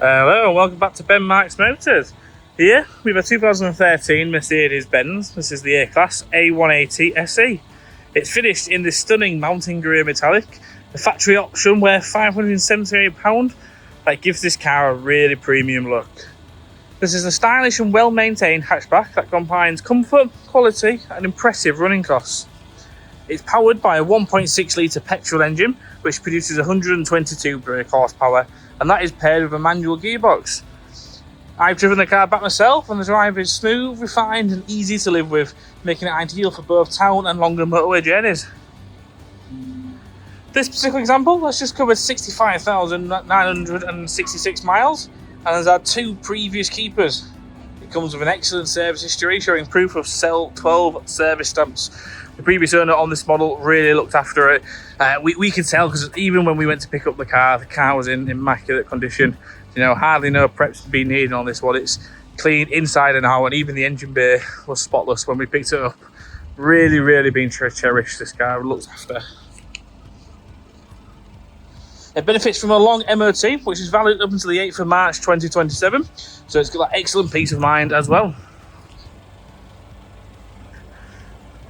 Hello and welcome back to Benmarks Motors. Here we have a 2013 Mercedes-Benz. This is the A-Class A180 SE. It's finished in this stunning mountain grey metallic. The factory option worth £578 that gives this car a really premium look. This is a stylish and well-maintained hatchback that combines comfort, quality and impressive running costs. It's powered by a 1.6 litre petrol engine which produces 122 brake horsepower, and that is paired with a manual gearbox. I've driven the car back myself and the drive is smooth, refined and easy to live with, making it ideal for both town and longer motorway journeys. This particular example has just covered 65,966 miles and has had 2 previous keepers. It comes with an excellent service history showing proof of 12 service stamps. The previous owner on this model really looked after it. We could tell because even when we went to pick up the car was in immaculate condition. You know, hardly no preps being needed on this one. It's clean inside and out, and even the engine bay was spotless when we picked it up. Really been cherished, this car, looked after. It benefits from a long MOT, which is valid up until the 8th of March 2027. So it's got that excellent peace of mind as well.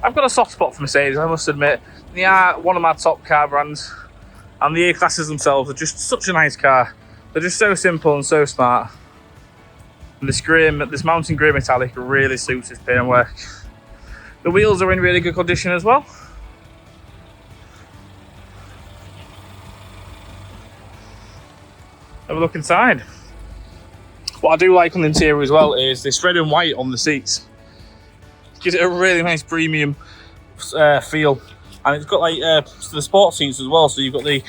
I've got a soft spot for Mercedes, I must admit. They are one of my top car brands, and the A-Classes themselves are just such a nice car. They're just so simple and so smart. And this mountain grey metallic really suits this paintwork. The wheels are in really good condition as well. Have a look inside. What I do like on the interior as well is this red and white on the seats. Gives it a really nice premium feel, and it's got like the sports seats as well, so you've got the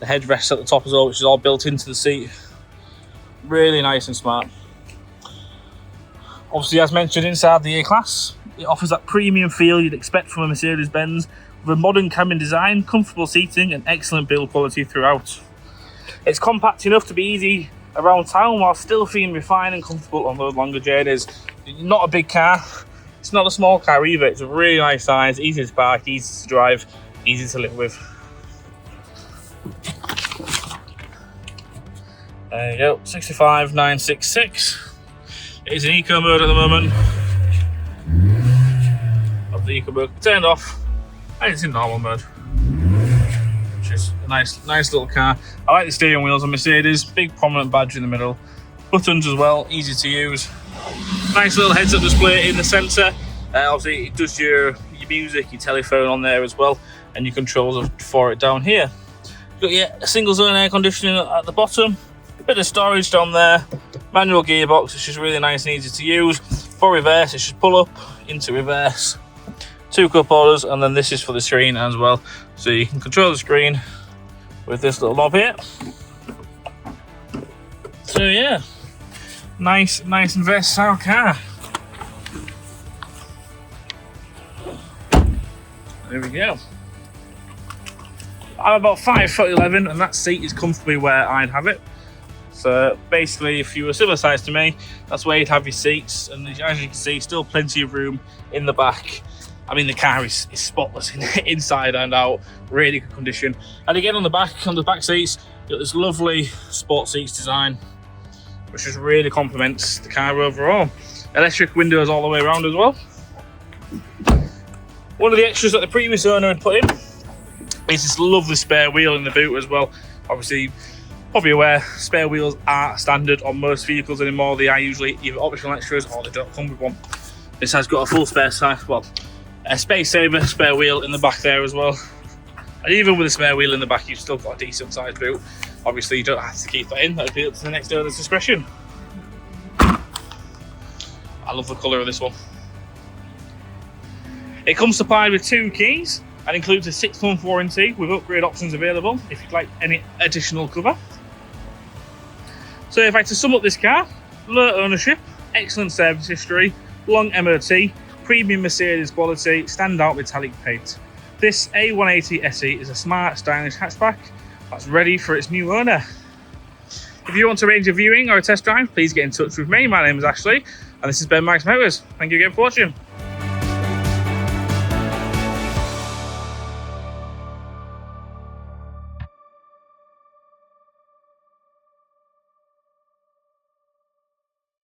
headrest at the top as well, which is all built into the seat. Really nice and smart. Obviously, as mentioned, inside the A-Class, it offers that premium feel you'd expect from a Mercedes-Benz with a modern cabin design, comfortable seating and excellent build quality throughout. It's compact enough to be easy around town while still feeling refined and comfortable on those longer journeys. Not a big car. It's not a small car either. It's a really nice size, easy to park, easy to drive, easy to live with. There you go, 65,966. It is in eco mode at the moment. Of the eco mode turned off, and it's in normal mode, which is a nice little car. I like the steering wheels on Mercedes, big prominent badge in the middle. Buttons as well, easy to use. Nice little heads-up display in the centre. Obviously, it does your music, your telephone on there as well, and your controls for it down here. Got a single zone air conditioning at the bottom, a bit of storage down there, manual gearbox, which is really nice and easy to use. For reverse, it's just pull up into reverse. 2 cup holders, and then this is for the screen as well, so you can control the screen with this little knob here. So yeah, nice and versatile car. There we go. I'm about 5'11", and that seat is comfortably where I'd have it. So basically, if you were similar size to me, that's where you'd have your seats. And as you can see, still plenty of room in the back. I mean, the car is spotless inside and out, really good condition. And again, on the back seats, you've got this lovely sport seats design, which just really complements the car overall. Electric windows all the way around as well. One of the extras that the previous owner had put in is this lovely spare wheel in the boot as well. Obviously, probably aware, spare wheels are standard on most vehicles anymore. They are usually either optional extras or they don't come with one. This has got a full spare size, well, a space saver spare wheel in the back there as well. And even with a spare wheel in the back, you've still got a decent sized boot. Obviously, you don't have to keep that in. That'll be up to the next owner's discretion. I love the colour of this one. It comes supplied with 2 keys and includes a 6-month warranty with upgrade options available if you'd like any additional cover. So if I had to sum up this car, low ownership, excellent service history, long MOT, premium Mercedes quality, standout metallic paint. This A180 SE is a smart, stylish hatchback that's ready for its new owner. If you want to arrange a viewing or a test drive, please get in touch with me. My name is Ashley, and this is Benmarks Motors. Thank you again for watching.